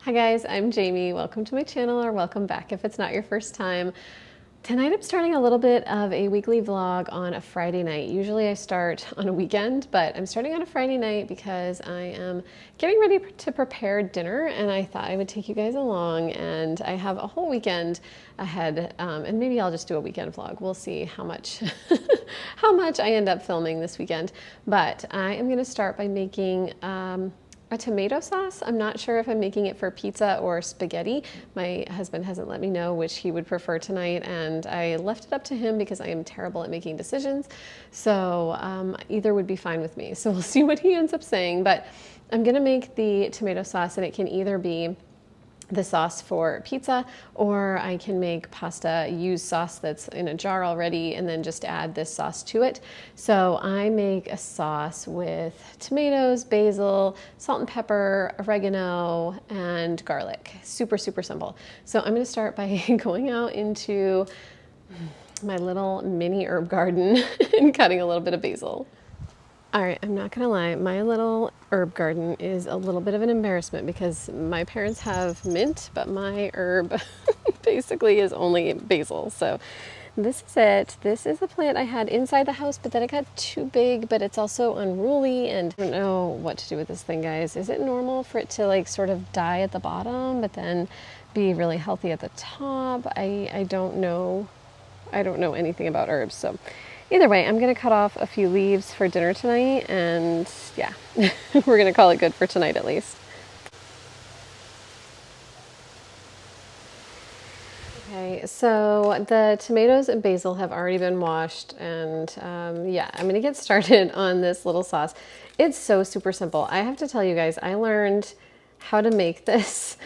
Hi guys, I'm Jamie. Welcome to my channel, or welcome back if it's not your first time. Tonight I'm starting a little bit of a weekly vlog on a Friday night. Usually I start on a weekend, but I'm starting on a Friday night because I am getting ready to prepare dinner, and I thought I would take you guys along, and I have a whole weekend ahead, and maybe I'll just do a weekend vlog. We'll see how much how much I end up filming this weekend. But I am going to start by making a tomato sauce. I'm not sure if I'm making it for pizza or spaghetti. My husband hasn't let me know which he would prefer tonight, and I left it up to him because I am terrible at making decisions. So either would be fine with me. So we'll see what he ends up saying. But I'm gonna make the tomato sauce, and it can either be the sauce for pizza, or I can make pasta, use sauce that's in a jar already, and then just add this sauce to it. So I make a sauce with tomatoes, basil, salt and pepper, oregano, and garlic. Super, super simple. So I'm gonna start by going out into my little mini herb garden and cutting a little bit of basil. All right, I'm not gonna lie, my little herb garden is a little bit of an embarrassment because my parents have mint, but my herb basically is only basil. So this is it. This is the plant I had inside the house, but then it got too big, but it's also unruly, and I don't know what to do with this thing, guys. Is it normal for it to like sort of die at the bottom, but then be really healthy at the top? I don't know. I don't know anything about herbs, so either way, I'm gonna cut off a few leaves for dinner tonight, and yeah, we're gonna call it good for tonight at least. Okay, so the tomatoes and basil have already been washed, and yeah, I'm gonna get started on this little sauce. It's so super simple. I have to tell you guys, I learned how to make this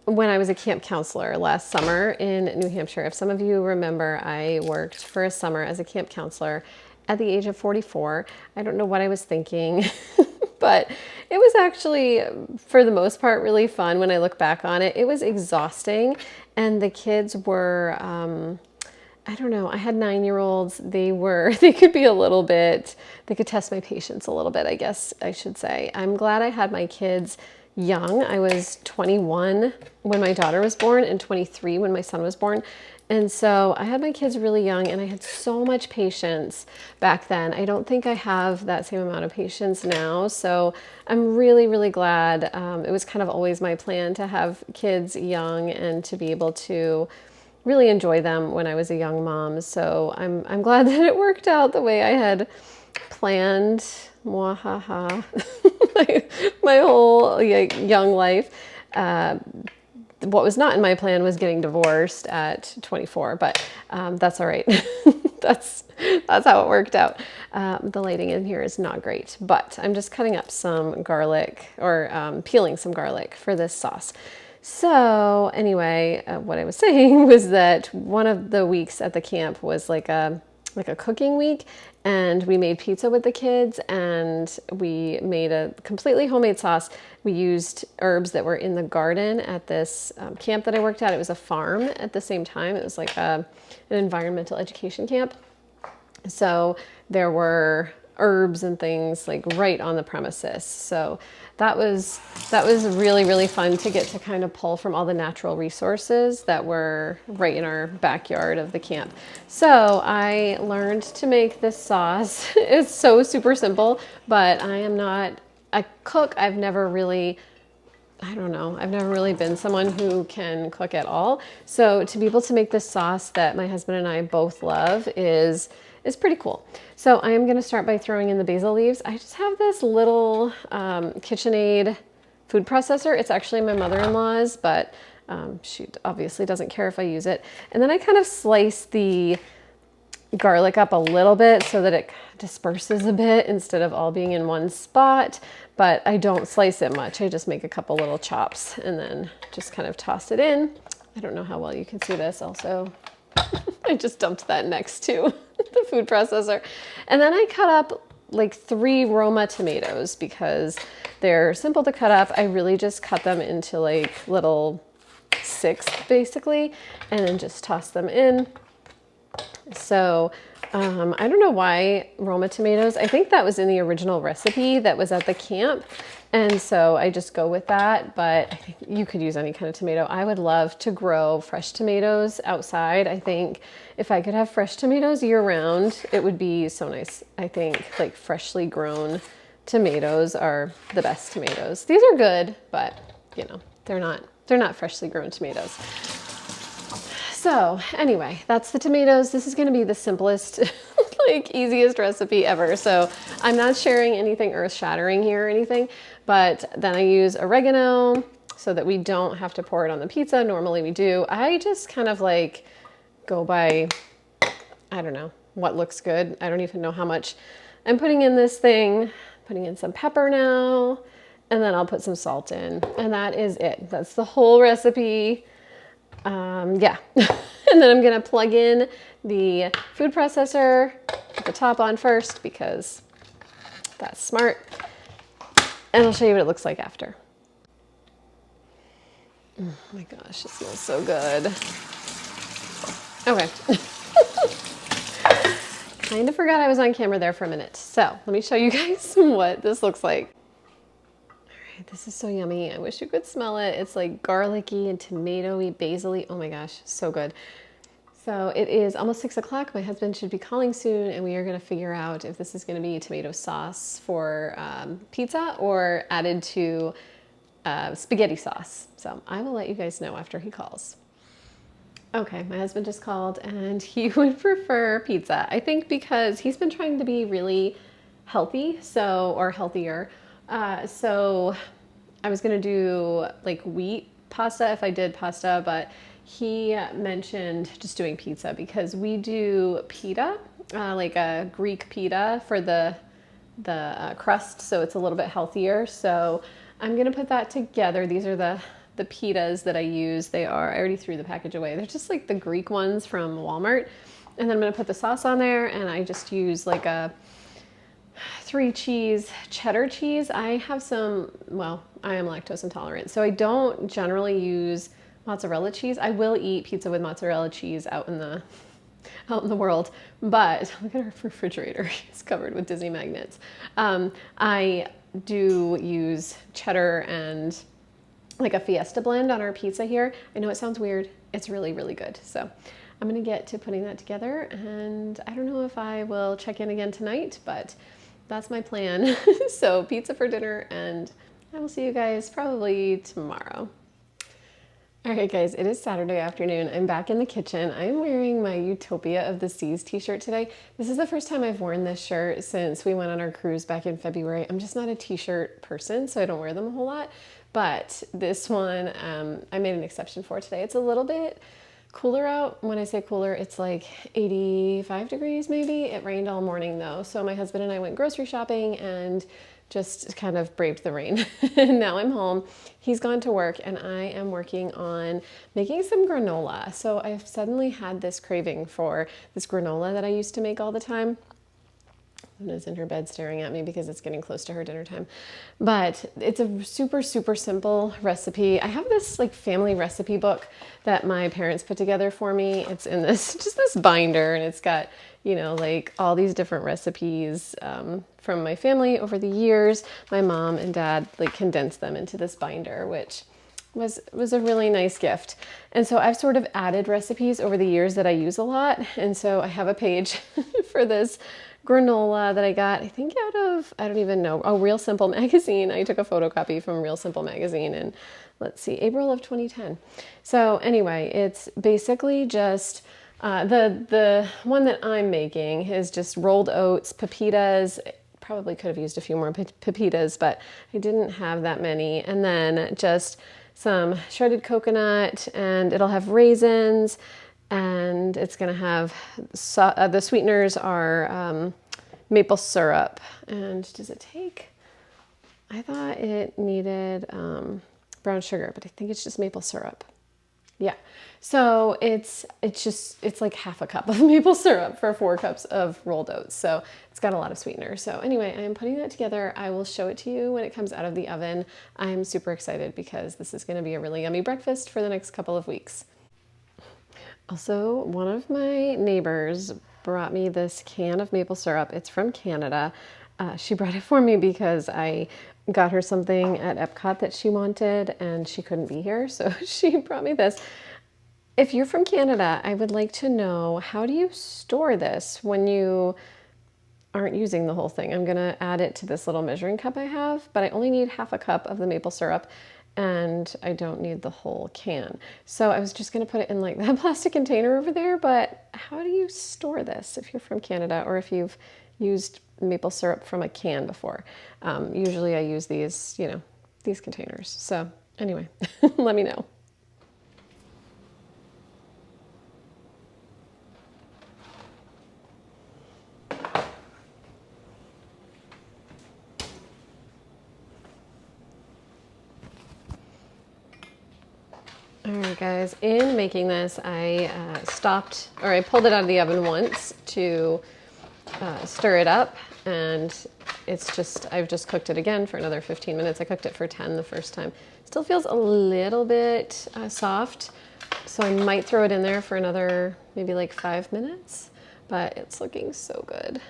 when I was a camp counselor last summer in New Hampshire. If some of you remember, I worked for a summer as a camp counselor at the age of 44. I don't know what I was thinking, but it was actually, for the most part, really fun when I look back on it. It was exhausting, and the kids were, I don't know, I had 9-year-olds. They could be a little bit, they could test my patience a little bit, I guess I should say. I'm glad I had my kids young. I was 21 when my daughter was born and 23 when my son was born. And so I had my kids really young, and I had so much patience back then. I don't think I have that same amount of patience now. So I'm really, really glad. It was kind of always my plan to have kids young and to be able to really enjoy them when I was a young mom. So I'm glad that it worked out the way I had planned. Mwahaha. my whole young life. What was not in my plan was getting divorced at 24, but that's all right. that's how it worked out. The lighting in here is not great, but I'm just cutting up some garlic, or peeling some garlic for this sauce. So anyway, what I was saying was that one of the weeks at the camp was like a cooking week, and we made pizza with the kids, and we made a completely homemade sauce. We used herbs that were in the garden at this camp that I worked at. It was a farm at the same time. It was like an environmental education camp. So there were herbs and things like right on the premises. So that was really, really fun to get to kind of pull from all the natural resources that were right in our backyard of the camp. So I learned to make this sauce. It's so super simple, but I am not a cook. I've never really, I don't know, I've never really been someone who can cook at all. So to be able to make this sauce that my husband and I both love is pretty cool. So I am gonna start by throwing in the basil leaves. I just have this little KitchenAid food processor. It's actually my mother-in-law's, but she obviously doesn't care if I use it. And then I kind of slice the garlic up a little bit so that it disperses a bit instead of all being in one spot, but I don't slice it much. I just make a couple little chops and then just kind of toss it in. I don't know how well you can see this also. I just dumped that next to the food processor. And then I cut up like 3 Roma tomatoes because they're simple to cut up. I really just cut them into like little sixths basically, and then just toss them in. So I don't know why Roma tomatoes. I think that was in the original recipe that was at the camp. And so I just go with that, but I think you could use any kind of tomato. I would love to grow fresh tomatoes outside. I think if I could have fresh tomatoes year round, it would be so nice. I think like freshly grown tomatoes are the best tomatoes. These are good, but you know, they're not freshly grown tomatoes. So anyway, that's the tomatoes. This is going to be the simplest, like easiest recipe ever. So I'm not sharing anything earth shattering here or anything, but then I use oregano so that we don't have to pour it on the pizza. Normally we do. I just kind of like go by, I don't know what looks good. I don't even know how much I'm putting in this thing. Putting in some pepper now, and then I'll put some salt in, and that is it. That's the whole recipe. Yeah. And then I'm gonna plug in the food processor, put the top on first because that's smart. And I'll show you what it looks like after. Oh my gosh, it smells so good. Okay. Kind of forgot I was on camera there for a minute. So let me show you guys what this looks like. This is so yummy. I wish you could smell it. It's like garlicky and tomatoey, basil-y. Oh my gosh, so good. So it is almost 6 o'clock. My husband should be calling soon, and we are going to figure out if this is going to be tomato sauce for pizza or added to spaghetti sauce. So I will let you guys know after he calls. Okay, my husband just called and he would prefer pizza. I think because he's been trying to be really healthy, or healthier. So I was gonna do like wheat pasta if I did pasta, but he mentioned just doing pizza because we do pita, like a Greek pita for the crust, so it's a little bit healthier. So I'm gonna put that together. These are the pitas that I use. I already threw the package away. They're just like the Greek ones from Walmart. And then I'm gonna put the sauce on there, and I just use like a 3 cheese cheddar cheese. I have some, well, I am lactose intolerant, so I don't generally use mozzarella cheese. I will eat pizza with mozzarella cheese out in the world, but look at our refrigerator. It's covered with Disney magnets. I do use cheddar and like a Fiesta blend on our pizza here. I know it sounds weird. It's really, really good. So I'm gonna get to putting that together, and I don't know if I will check in again tonight, but that's my plan. So pizza for dinner, and I will see you guys probably tomorrow. All right, guys, it is Saturday afternoon. I'm back in the kitchen. I'm wearing my Utopia of the Seas t-shirt today. This is the first time I've worn this shirt since we went on our cruise back in February. I'm just not a t-shirt person, so I don't wear them a whole lot. But this one, I made an exception for today. It's a little bit cooler out. When I say cooler, it's like 85 degrees maybe. It rained all morning though. So my husband and I went grocery shopping and just kind of braved the rain. And now I'm home. He's gone to work and I am working on making some granola. So I've suddenly had this craving for this granola that I used to make all the time. Luna's in her bed staring at me because it's getting close to her dinner time. But it's a super, super simple recipe. I have this like family recipe book that my parents put together for me. It's in this, just this binder, and it's got, you know, like all these different recipes from my family over the years. My mom and dad like condensed them into this binder, which was a really nice gift. And so I've sort of added recipes over the years that I use a lot. And so I have a page for this granola that I got, I think out of, I don't even know, Real Simple magazine. I took a photocopy from Real Simple magazine in, let's see, April of 2010. So anyway, it's basically just, the one that I'm making is just rolled oats, pepitas. Probably could have used a few more pepitas, but I didn't have that many. And then just some shredded coconut, and it'll have raisins, and it's gonna have, the sweeteners are maple syrup. And does it take, I thought it needed brown sugar, but I think it's just maple syrup. Yeah, so it's like half a cup of maple syrup for 4 cups of rolled oats. So it's got a lot of sweetener. So anyway, I am putting that together. I will show it to you when it comes out of the oven. I'm super excited because this is going to be a really yummy breakfast for the next couple of weeks. Also, one of my neighbors brought me this can of maple syrup. It's from Canada. She brought it for me because I got her something at Epcot that she wanted and she couldn't be here, so she brought me this. If you're from Canada, I would like to know, how do you store this when you aren't using the whole thing? I'm gonna add it to this little measuring cup I have, but I only need half a cup of the maple syrup and I don't need the whole can. So I was just gonna put it in like that plastic container over there, but how do you store this if you're from Canada or if you've used maple syrup from a can before? Usually I use these, you know, these containers. So anyway, let me know. All right, guys, in making this, I I pulled it out of the oven once to stir it up, and I've just cooked it again for another 15 minutes. I cooked it for 10 the first time. Still feels a little bit soft, so I might throw it in there for another maybe like 5 minutes, but it's looking so good.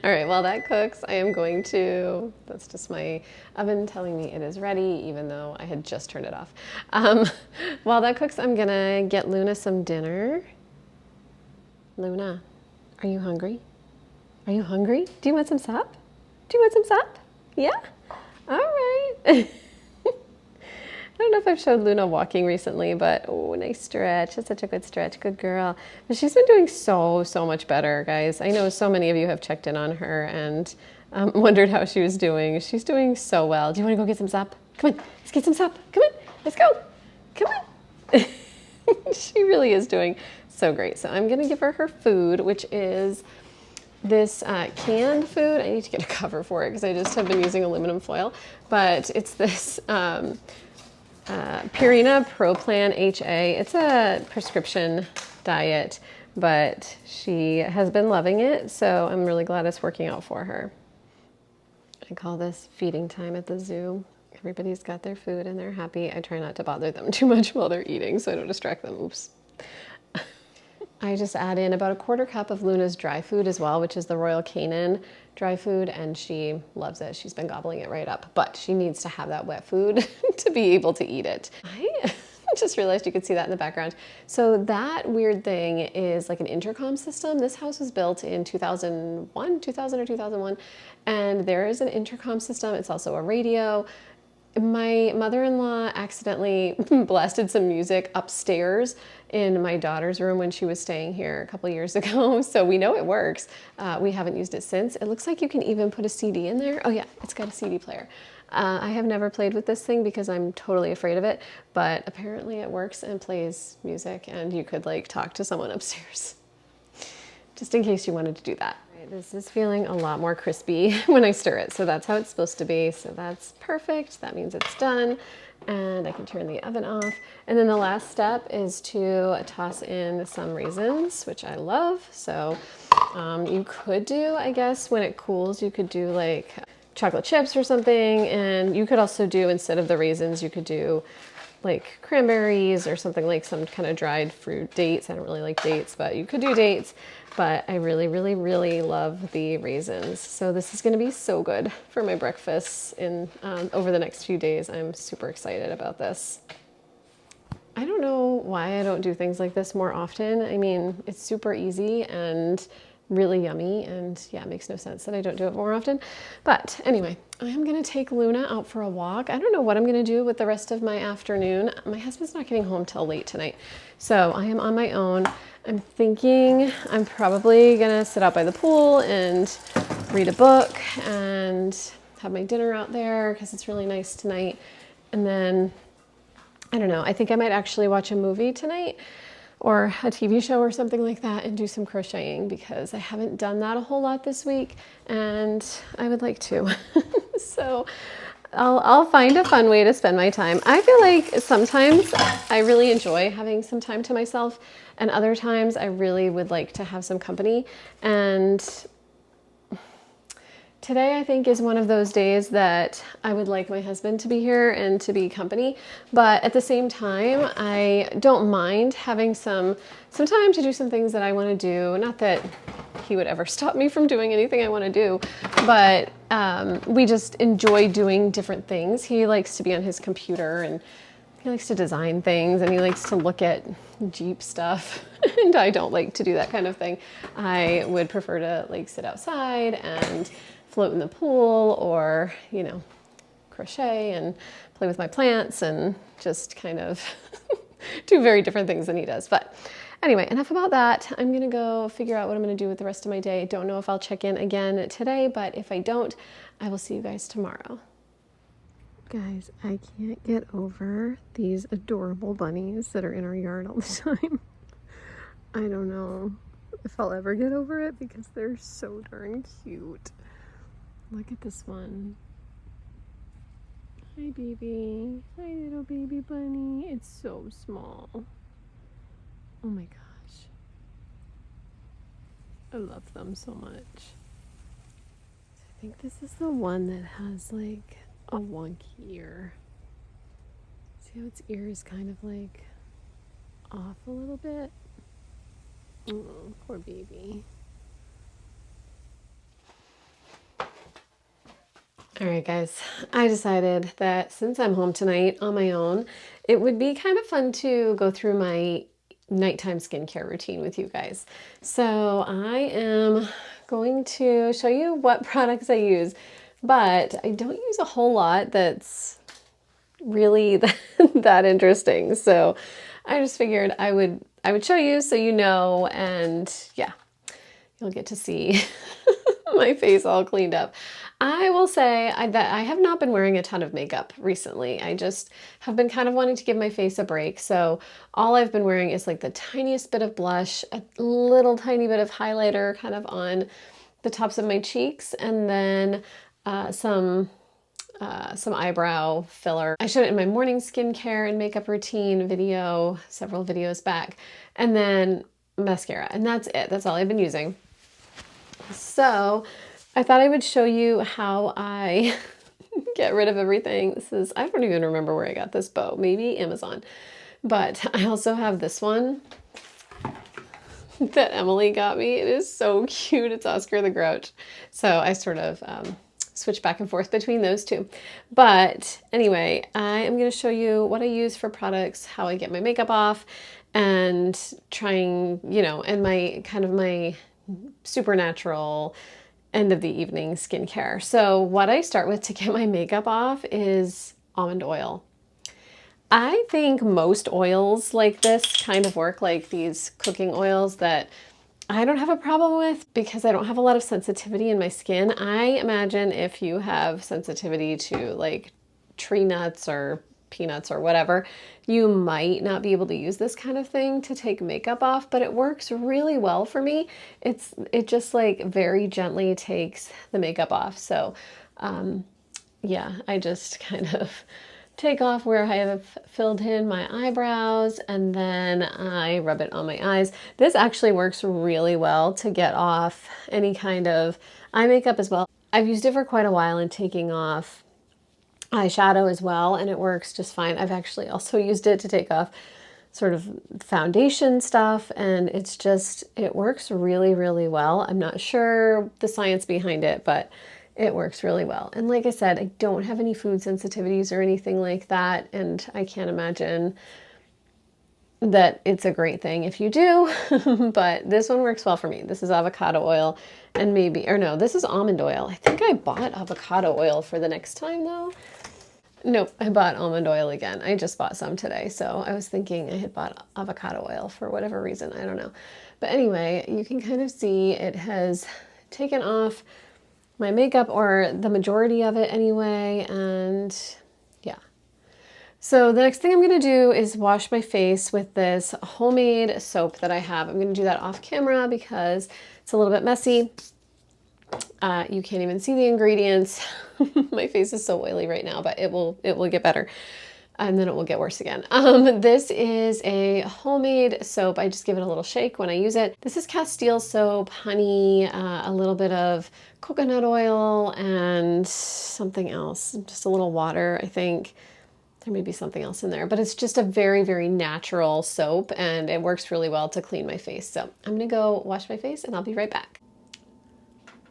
All right, while that cooks, that's just my oven telling me it is ready, even though I had just turned it off. While that cooks, I'm gonna get Luna some dinner. Luna, are you hungry? Are you hungry? Do you want some sup? Do you want some sup? Yeah? All right. I don't know if I've showed Luna walking recently, but oh, nice stretch. That's such a good stretch. Good girl. But she's been doing so much better, guys. I know so many of you have checked in on her and wondered how she was doing. She's doing so well. Do you want to go get some sup? Come on, let's get some sup. Come on, let's go. Come on. She really is doing so great. So I'm going to give her her food, which is this canned food. I need to get a cover for it because I just have been using aluminum foil. But it's this Purina Pro Plan HA. It's a prescription diet, but she has been loving it, so I'm really glad it's working out for her. I call this feeding time at the zoo. Everybody's got their food and they're happy. I try not to bother them too much while they're eating so I don't distract them. Oops. I just add in about a quarter cup of Luna's dry food as well, which is the Royal Canin dry food, and she loves it. She's been gobbling it right up, but she needs to have that wet food to be able to eat it. I just realized you could see that in the background. So that weird thing is like an intercom system. This house was built in 2000 or 2001, and there is an intercom system. It's also a radio. My mother-in-law accidentally blasted some music upstairs in my daughter's room when she was staying here a couple years ago, so we know it works. We haven't used it since. It looks like you can even put a CD in there. Oh yeah, it's got a CD player. I have never played with this thing because I'm totally afraid of it, but apparently it works and plays music, and you could like talk to someone upstairs, just in case you wanted to do that. This is feeling a lot more crispy when I stir it, so that's how it's supposed to be. So that's perfect. That means it's done, and I can turn the oven off. And then the last step is to toss in some raisins, which I love. So you could do, I guess, when it cools, you could do like chocolate chips or something, and you could also do, instead of the raisins, you could do like cranberries or something, like some kind of dried fruit. Dates, I don't really like dates, but you could do dates. But I really love the raisins. So this is gonna be so good for my breakfasts over the next few days. I'm super excited about this. I don't know why I don't do things like this more often. I mean, it's super easy and really yummy, and yeah, it makes no sense that I don't do it more often. But anyway, I am gonna take Luna out for a walk. I don't know what I'm gonna do with the rest of my afternoon. My husband's not getting home till late tonight, so I am on my own. I'm thinking I'm probably gonna sit out by the pool and read a book and have my dinner out there because it's really nice tonight. And then, I don't know, I think I might actually watch a movie tonight or a TV show or something like that and do some crocheting because I haven't done that a whole lot this week and I would like to. So I'll find a fun way to spend my time. I feel like sometimes I really enjoy having some time to myself, and other times I really would like to have some company. And Today, I think, is one of those days that I would like my husband to be here and to be company, but at the same time, I don't mind having some time to do some things that I want to do. Not that he would ever stop me from doing anything I want to do, but we just enjoy doing different things. He likes to be on his computer and he likes to design things and he likes to look at Jeep stuff and I don't like to do that kind of thing. I would prefer to like sit outside and float in the pool or, you know, crochet and play with my plants and just kind of do very different things than he does. But anyway, enough about that. I'm gonna go figure out what I'm gonna do with the rest of my day. Don't know if I'll check in again today, but if I don't, I will see you guys tomorrow. Guys, I can't get over these adorable bunnies that are in our yard all the time. I don't know if I'll ever get over it because they're so darn cute. Look at this one. Hi, baby. Hi, little baby bunny. It's so small. Oh my gosh. I love them so much. I think this is the one that has like a wonky ear. See how its ear is kind of like off a little bit? Oh, poor baby. All right, guys, I decided that since I'm home tonight on my own, it would be kind of fun to go through my nighttime skincare routine with you guys. So I am going to show you what products I use, but I don't use a whole lot that's really that interesting. So I just figured I would show you so you know, and yeah, you'll get to see my face all cleaned up. I will say that I have not been wearing a ton of makeup recently. I just have been kind of wanting to give my face a break. So all I've been wearing is like the tiniest bit of blush, a little tiny bit of highlighter kind of on the tops of my cheeks, and then some eyebrow filler. I showed it in my morning skincare and makeup routine video, several videos back, and then mascara, and that's it. That's all I've been using. So I thought I would show you how I get rid of everything. This is, I don't even remember where I got this bow, maybe Amazon. But I also have this one that Emily got me. It is so cute. It's Oscar the Grouch. So I sort of switch back and forth between those two. But anyway, I am going to show you what I use for products, how I get my makeup off, and trying, you know, and my kind of my supernatural end of the evening skincare. So what I start with to get my makeup off is almond oil. I think most oils like this kind of work, like these cooking oils that I don't have a problem with because I don't have a lot of sensitivity in my skin. I imagine if you have sensitivity to like tree nuts or peanuts or whatever, you might not be able to use this kind of thing to take makeup off, but it works really well for me. It just like very gently takes the makeup off. So yeah, I just kind of take off where I have filled in my eyebrows and then I rub it on my eyes. This actually works really well to get off any kind of eye makeup as well. I've used it for quite a while in taking off eyeshadow as well, and it works just fine. I've actually also used it to take off sort of foundation stuff, and it's just, it works really, really well. I'm not sure the science behind it, but it works really well. And like I said, I don't have any food sensitivities or anything like that, and I can't imagine that it's a great thing if you do, but this one works well for me. This is avocado oil and maybe, or no, this is almond oil. I think I bought avocado oil for the next time though. Nope, I bought almond oil again. I just bought some today, so I was thinking I had bought avocado oil for whatever reason, I don't know. But anyway, you can kind of see it has taken off my makeup, or the majority of it anyway, and yeah. So the next thing I'm gonna do is wash my face with this homemade soap that I have. I'm gonna do that off camera because it's a little bit messy. You can't even see the ingredients. My face is so oily right now, but it will get better. and then it will get worse again. This is a homemade soap. I just give it a little shake when I use it. This is Castile soap, honey, a little bit of coconut oil, and something else, just a little water, I think. There may be something else in there, but it's just a very, very natural soap, and it works really well to clean my face. So I'm gonna go wash my face and I'll be right back.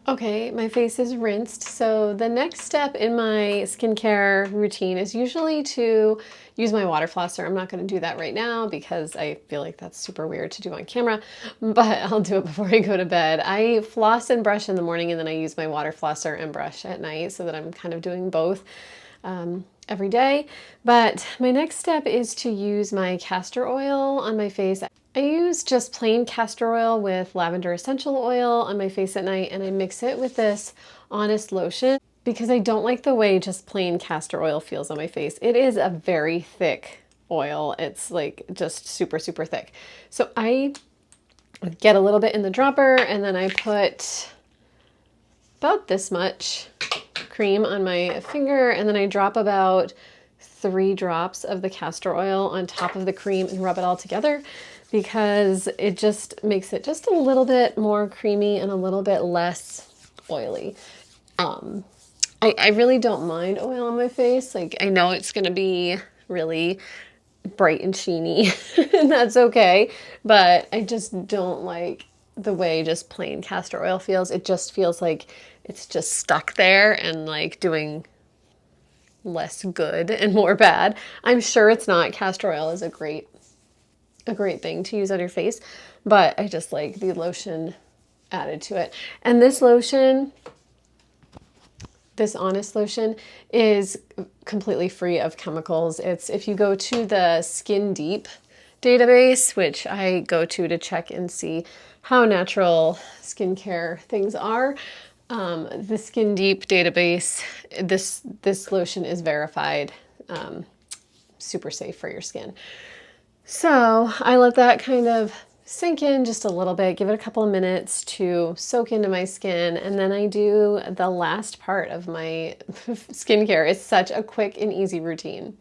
Okay, my face is rinsed. So the next step in my skincare routine is usually to use my water flosser. I'm not going to do that right now because I feel like that's super weird to do on camera, but I'll do it before I go to bed. I floss and brush in the morning, and then I use my water flosser and brush at night, so that I'm kind of doing both every day. But my next step is to use my castor oil on my face. I use just plain castor oil with lavender essential oil on my face at night, and I mix it with this Honest lotion because I don't like the way just plain castor oil feels on my face. It is a very thick oil. It's like just super, super thick. So I get a little bit in the dropper, and then I put about this much cream on my finger, and then I drop about 3 drops of the castor oil on top of the cream and rub it all together, because it just makes it just a little bit more creamy and a little bit less oily. I really don't mind oil on my face. Like, I know it's gonna be really bright and sheeny and that's okay, but I just don't like the way just plain castor oil feels. It just feels like it's just stuck there and like doing less good and more bad. I'm sure it's not. Castor oil is a great thing to use on your face, but I just like the lotion added to it. And this lotion, this Honest lotion, is completely free of chemicals. It's, if you go to the Skin Deep database, which I go to check and see how natural skincare things are, the Skin Deep database, this lotion is verified super safe for your skin. So I let that kind of sink in just a little bit, give it a couple of minutes to soak into my skin, and then I do the last part of my skincare. It's such a quick and easy routine.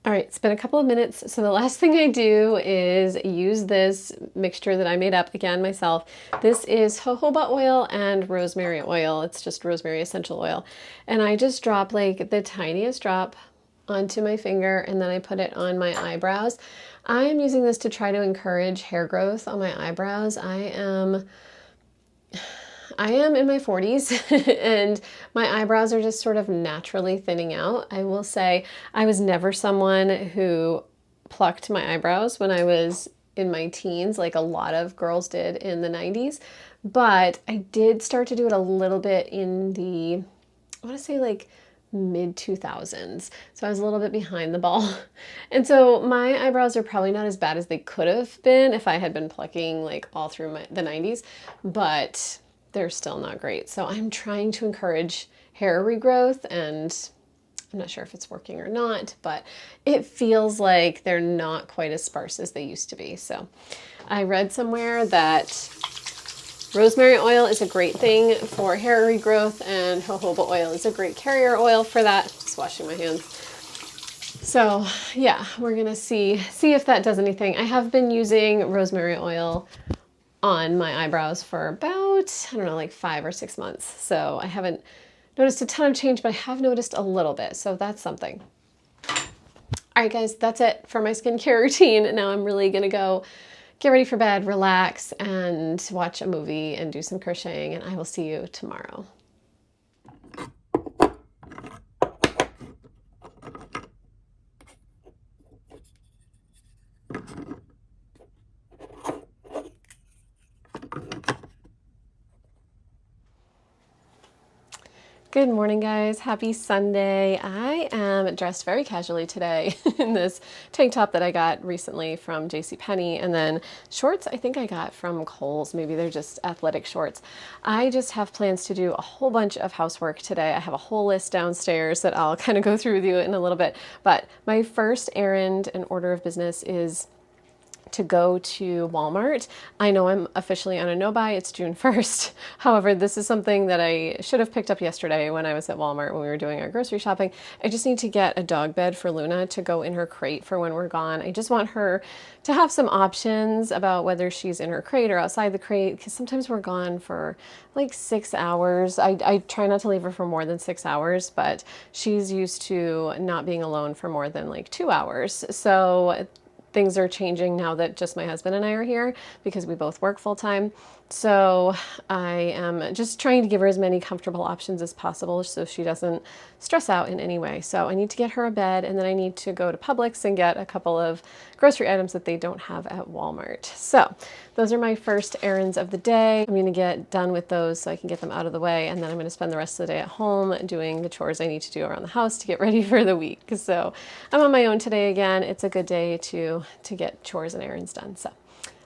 All right, it's been a couple of minutes. So the last thing I do is use this mixture that I made up again myself. This is jojoba oil and rosemary oil. It's just rosemary essential oil. And I just drop like the tiniest drop onto my finger, and then I put it on my eyebrows. I am using this to try to encourage hair growth on my eyebrows. I am in my 40s and my eyebrows are just sort of naturally thinning out. I will say I was never someone who plucked my eyebrows when I was in my teens, like a lot of girls did in the 90s, but I did start to do it a little bit in the, I want to say like mid 2000s. So I was a little bit behind the ball. And so my eyebrows are probably not as bad as they could have been if I had been plucking like all through the 90s, but they're still not great. So I'm trying to encourage hair regrowth, and I'm not sure if it's working or not, but it feels like they're not quite as sparse as they used to be. So I read somewhere that rosemary oil is a great thing for hair regrowth, and jojoba oil is a great carrier oil for that. Just washing my hands. So yeah, we're gonna see if that does anything. I have been using rosemary oil on my eyebrows for about, I don't know, like 5 or 6 months. So I haven't noticed a ton of change, but I have noticed a little bit. So that's something. All right, guys, that's it for my skincare routine. Now I'm really gonna go get ready for bed, relax, and watch a movie and do some crocheting, and I will see you tomorrow. Good morning, guys. Happy Sunday. I am dressed very casually today in this tank top that I got recently from JCPenney, and then shorts I think I got from Kohl's. Maybe they're just athletic shorts. I just have plans to do a whole bunch of housework today. I have a whole list downstairs that I'll kind of go through with you in a little bit. But my first errand and order of business is to go to Walmart. I know I'm officially on a no-buy, it's June 1st. However, this is something that I should have picked up yesterday when I was at Walmart when we were doing our grocery shopping. I just need to get a dog bed for Luna to go in her crate for when we're gone. I just want her to have some options about whether she's in her crate or outside the crate, because sometimes we're gone for like 6 hours. I try not to leave her for more than 6 hours, but she's used to not being alone for more than like 2 hours. So things are changing now that just my husband and I are here because we both work full time. So I am just trying to give her as many comfortable options as possible so she doesn't stress out in any way. So I need to get her a bed, and then I need to go to Publix and get a couple of grocery items that they don't have at Walmart. So those are my first errands of the day. I'm gonna get done with those so I can get them out of the way, and then I'm gonna spend the rest of the day at home doing the chores I need to do around the house to get ready for the week. So I'm on my own today again. It's a good day to get chores and errands done. So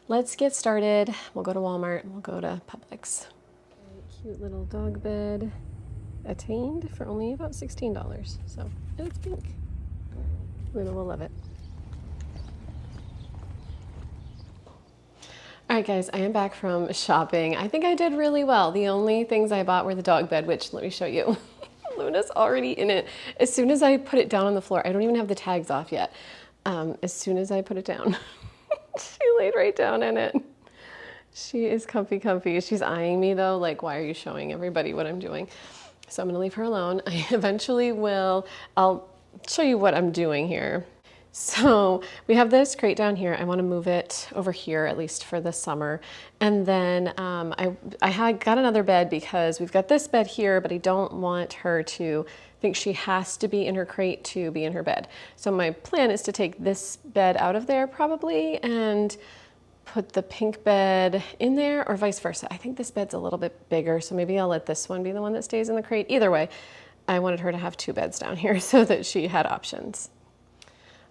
let's get started. We'll go to Walmart and we'll go to Publix. Cute little dog bed attained for only about $16. So, and it's pink. Luna will love it. All right, guys, I am back from shopping. I think I did really well. The only things I bought were the dog bed, which let me show you. Luna's already in it. As soon as I put it down on the floor, I don't even have the tags off yet. As soon as I put it down, she laid right down in it. She is comfy, comfy. She's eyeing me though, like, why are you showing everybody what I'm doing? So I'm gonna leave her alone. I eventually will, I'll show you what I'm doing here. So we have this crate down here. I want to move it over here, at least for the summer. And then I had got another bed because we've got this bed here, but I don't want her to think she has to be in her crate to be in her bed. So my plan is to take this bed out of there probably and put the pink bed in there, or vice versa. I think this bed's a little bit bigger, so maybe I'll let this one be the one that stays in the crate. Either way, I wanted her to have 2 beds down here so that she had options.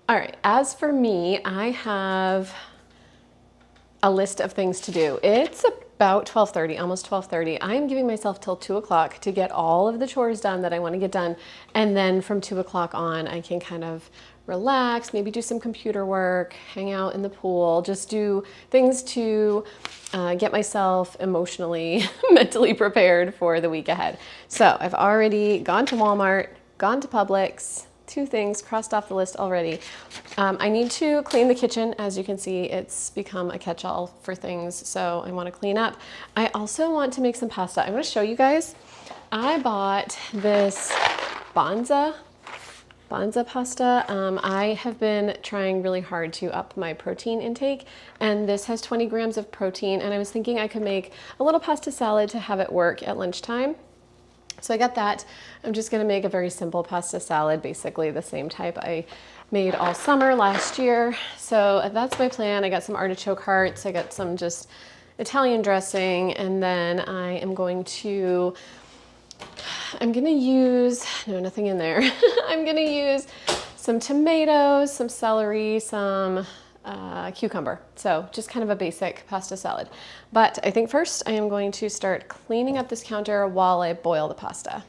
All right, as for me, I have a list of things to do. It's about 12:30, almost 12:30. I am giving myself till 2 o'clock to get all of the chores done that I want to get done. And then from 2 o'clock on, I can kind of relax, maybe do some computer work, hang out in the pool, just do things to get myself emotionally, mentally prepared for the week ahead. So I've already gone to Walmart, gone to Publix, 2 things crossed off the list already. I need to clean the kitchen. As you can see, it's become a catch-all for things, so I want to clean up. I also want to make some pasta. I'm going to show you guys. I bought this Banza pasta. I have been trying really hard to up my protein intake, and this has 20 grams of protein, and I was thinking I could make a little pasta salad to have at work at lunchtime. So I got that. I'm just gonna make a very simple pasta salad, basically the same type I made all summer last year. So that's my plan. I got some artichoke hearts, I got some just Italian dressing, and then I am going to, I'm gonna use, no, nothing in there. I'm gonna use some tomatoes, some celery, some cucumber. So just kind of a basic pasta salad. But I think first I am going to start cleaning up this counter while I boil the pasta.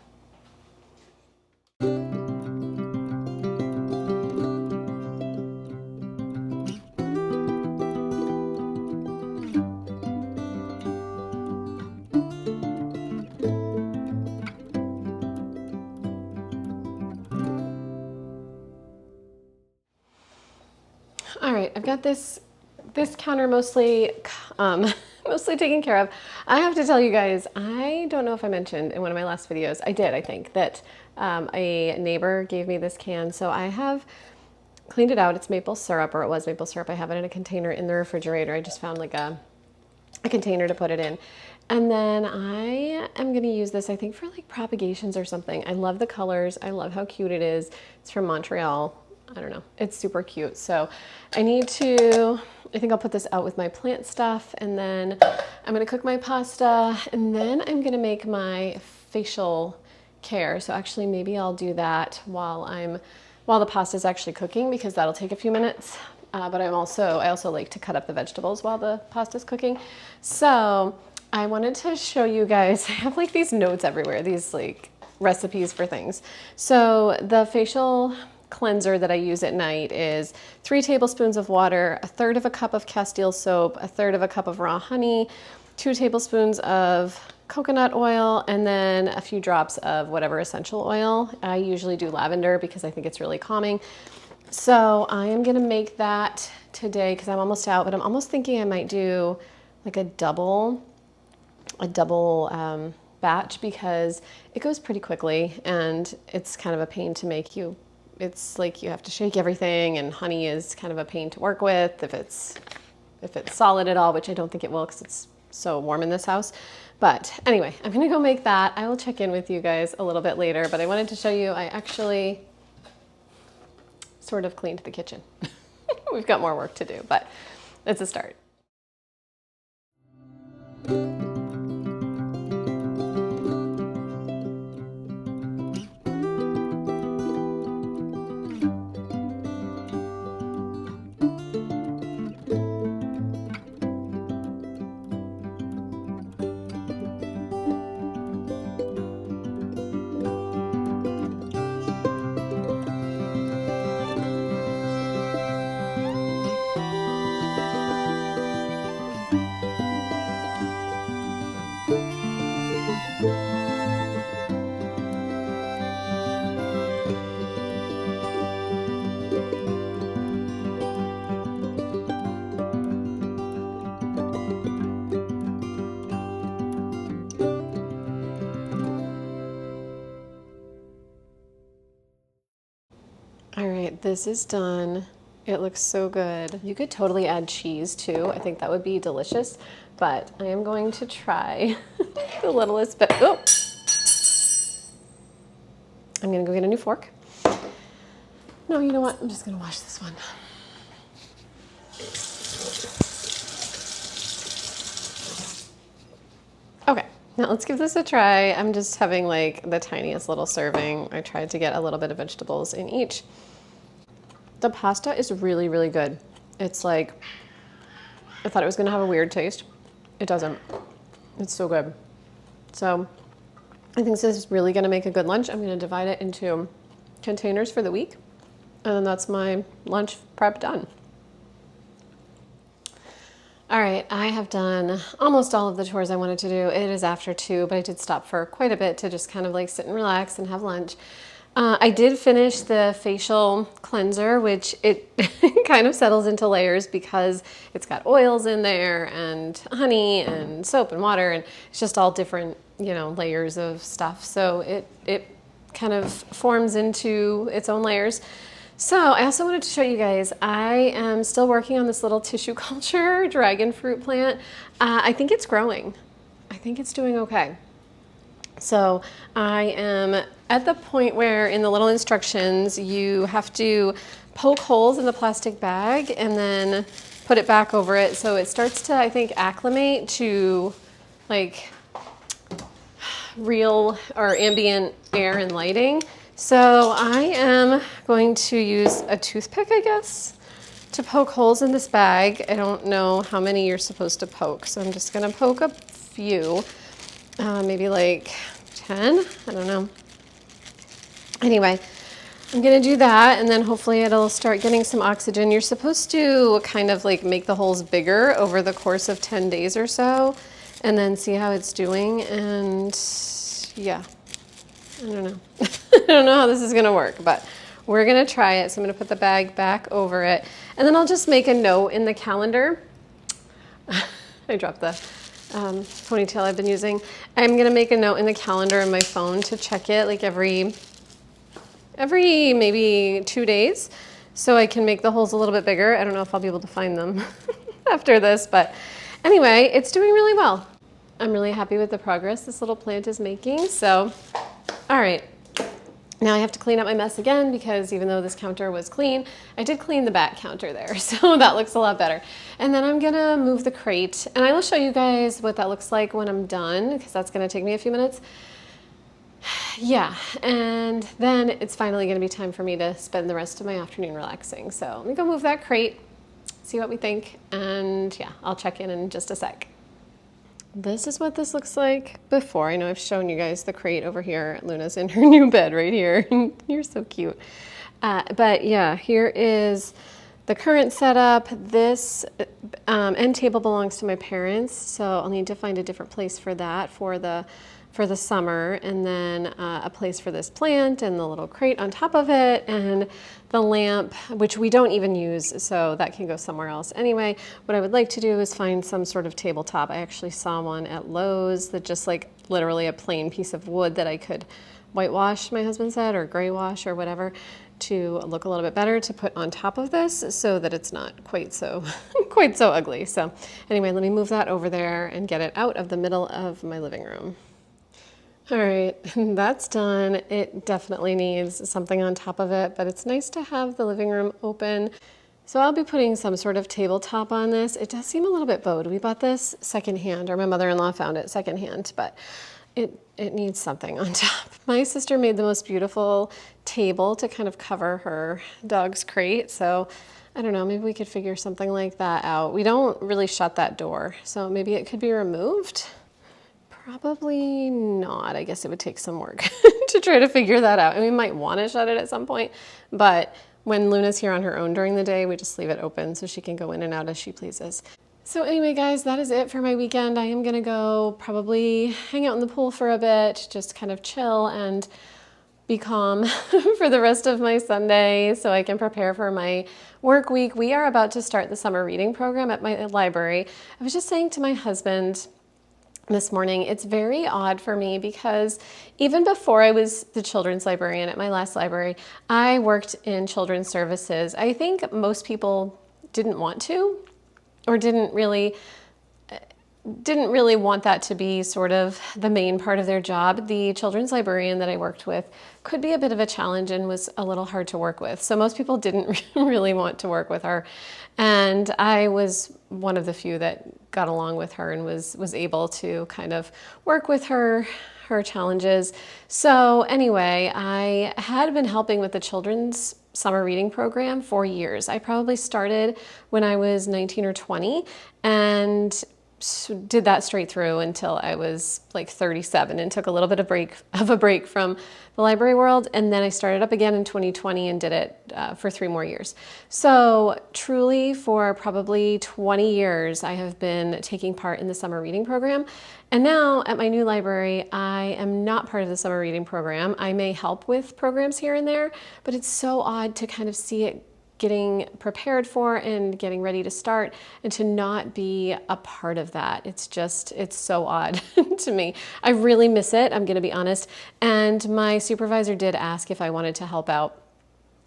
All right, I've got this counter mostly mostly taken care of. I have to tell you guys, I don't know if I mentioned in one of my last videos, I did, I think, that a neighbor gave me this can. So I have cleaned it out. It's maple syrup, or it was maple syrup. I have it in a container in the refrigerator. I just found like a container to put it in. And then I am gonna use this, I think, for like propagations or something. I love the colors. I love how cute it is. It's from Montreal. I don't know, it's super cute. So I think I'll put this out with my plant stuff, and then I'm gonna cook my pasta, and then I'm gonna make my facial care. So actually maybe I'll do that while the pasta is actually cooking, because that'll take a few minutes. But I also like to cut up the vegetables while the pasta's cooking. So I wanted to show you guys, I have like these notes everywhere, these like recipes for things. So the facial cleanser that I use at night is 3 tablespoons of water, 1/3 of a cup of Castile soap, 1/3 of a cup of raw honey, 2 tablespoons of coconut oil, and then a few drops of whatever essential oil. I usually do lavender because I think it's really calming. So I am gonna make that today because I'm almost out, but I'm almost thinking I might do like a double batch because it goes pretty quickly and it's kind of a pain to make. It's like you have to shake everything, and honey is kind of a pain to work with if it's solid at all, which I don't think it will because it's so warm in this house. But anyway, I'm gonna go make that. I will check in with you guys a little bit later, but I wanted to show you I actually sort of cleaned the kitchen. We've got more work to do, but it's a start. All right, this is done. It looks so good. You could totally add cheese too. I think that would be delicious, but I am going to try the littlest bit. Oh! I'm gonna go get a new fork. No, you know what? I'm just gonna wash this one. Okay, now let's give this a try. I'm just having like the tiniest little serving. I tried to get a little bit of vegetables in each. The pasta is really, really good. It's like, I thought it was gonna have a weird taste. It doesn't. It's so good. So I think this is really gonna make a good lunch. I'm gonna divide it into containers for the week. And then that's my lunch prep done. All right, I have done almost all of the chores I wanted to do. It is after 2, but I did stop for quite a bit to just kind of like sit and relax and have lunch. I did finish the facial cleanser, which it kind of settles into layers because it's got oils in there and honey and soap and water, and it's just all different, you know, layers of stuff. So it kind of forms into its own layers. So I also wanted to show you guys, I am still working on this little tissue culture dragon fruit plant. I think it's growing. I think it's doing okay. So I am at the point where in the little instructions, you have to poke holes in the plastic bag and then put it back over it. So it starts to, I think, acclimate to like real or ambient air and lighting. So I am going to use a toothpick, I guess, to poke holes in this bag. I don't know how many you're supposed to poke, so I'm just gonna poke a few, maybe like 10, I don't know. Anyway, I'm gonna do that and then hopefully it'll start getting some oxygen. You're supposed to kind of like make the holes bigger over the course of 10 days or so and then see how it's doing, and yeah. I don't know. I don't know how this is gonna work, but we're gonna try it. So I'm gonna put the bag back over it, and then I'll just make a note in the calendar. I dropped the ponytail I've been using. I'm gonna make a note in the calendar on my phone to check it like every maybe 2 days, so I can make the holes a little bit bigger. I don't know if I'll be able to find them after this, but anyway, it's doing really well. I'm really happy with the progress this little plant is making. So all right, now I have to clean up my mess again because even though this counter was clean, I did clean the back counter there, so that looks a lot better. And then I'm gonna move the crate, and I will show you guys what that looks like when I'm done, because that's gonna take me a few minutes. Yeah, and then it's finally gonna be time for me to spend the rest of my afternoon relaxing. So let me go move that crate, see what we think, and yeah, I'll check in just a sec. This is what this looks like before. I know I've shown you guys the crate over here. Luna's in her new bed right here. You're so cute. But yeah, here is the current setup. This end table belongs to my parents, so I'll need to find a different place for that for the summer, and then a place for this plant and the little crate on top of it, and the lamp, which we don't even use, so that can go somewhere else. Anyway, what I would like to do is find some sort of tabletop. I actually saw one at Lowe's that just like literally a plain piece of wood that I could whitewash, my husband said, or gray wash or whatever, to look a little bit better to put on top of this so that it's not quite so quite so ugly. So anyway, let me move that over there and get it out of the middle of my living room. All right, that's done. It definitely needs something on top of it, but it's nice to have the living room open. So I'll be putting some sort of tabletop on this. It does seem a little bit bowed. We bought this secondhand, or my mother-in-law found it secondhand, but it needs something on top. My sister made the most beautiful table to kind of cover her dog's crate. So I don't know, maybe we could figure something like that out. We don't really shut that door, so maybe it could be removed. Probably not. I guess it would take some work to try to figure that out. And we might want to shut it at some point, but when Luna's here on her own during the day, we just leave it open so she can go in and out as she pleases. So anyway, guys, that is it for my weekend. I am gonna go probably hang out in the pool for a bit, just kind of chill and be calm for the rest of my Sunday so I can prepare for my work week. We are about to start the summer reading program at my library. I was just saying to my husband this morning, it's very odd for me because even before I was the children's librarian at my last library, I worked in children's services. I think most people didn't want to, or didn't really want that to be sort of the main part of their job. The children's librarian that I worked with could be a bit of a challenge and was a little hard to work with. So most people didn't really want to work with her. And I was one of the few that got along with her and was able to kind of work with her challenges. So anyway, I had been helping with the children's summer reading program for years. I probably started when I was 19 or 20 and did that straight through until I was like 37 and took a little bit of a break from the library world. And then I started up again in 2020 and did it for 3 more years. So truly for probably 20 years, I have been taking part in the summer reading program. And now at my new library, I am not part of the summer reading program. I may help with programs here and there, but it's so odd to kind of see it getting prepared for and getting ready to start and to not be a part of that. It's so odd to me. I really miss it, I'm gonna be honest. And my supervisor did ask if I wanted to help out,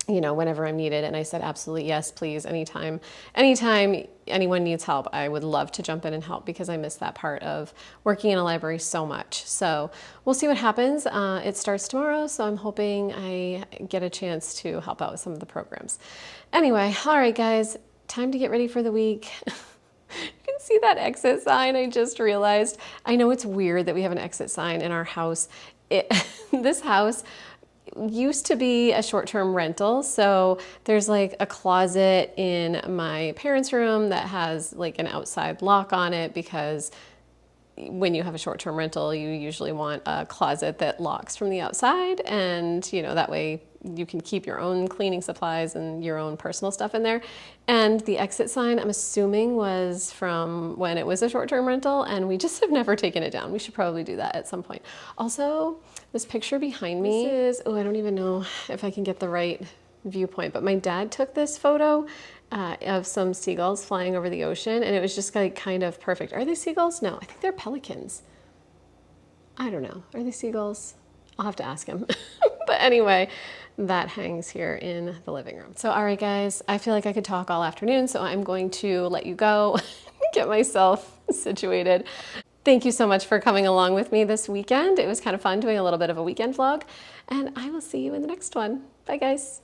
you know, whenever I'm needed. And I said, absolutely, yes, please, anytime anyone needs help, I would love to jump in and help because I miss that part of working in a library so much. So we'll see what happens. It starts tomorrow, so I'm hoping I get a chance to help out with some of the programs. Anyway, all right, guys, time to get ready for the week. You can see that exit sign, I just realized. I know it's weird that we have an exit sign in our house. This house used to be a short-term rental, so there's like a closet in my parents' room that has like an outside lock on it because when you have a short-term rental, you usually want a closet that locks from the outside, and you know, that way you can keep your own cleaning supplies and your own personal stuff in there. And the exit sign, I'm assuming, was from when it was a short-term rental, and we just have never taken it down. We should probably do that at some point. Also, this picture behind me is, oh, I don't even know if I can get the right viewpoint, but my dad took this photo of some seagulls flying over the ocean, and it was just like kind of perfect. Are they seagulls? No, I think they're pelicans. I don't know. Are they seagulls? I'll have to ask him. But anyway, that hangs here in the living room. So all right, guys, I feel like I could talk all afternoon, so I'm going to let you go, get myself situated. Thank you so much for coming along with me this weekend. It was kind of fun doing a little bit of a weekend vlog, and I will see you in the next one. Bye, guys.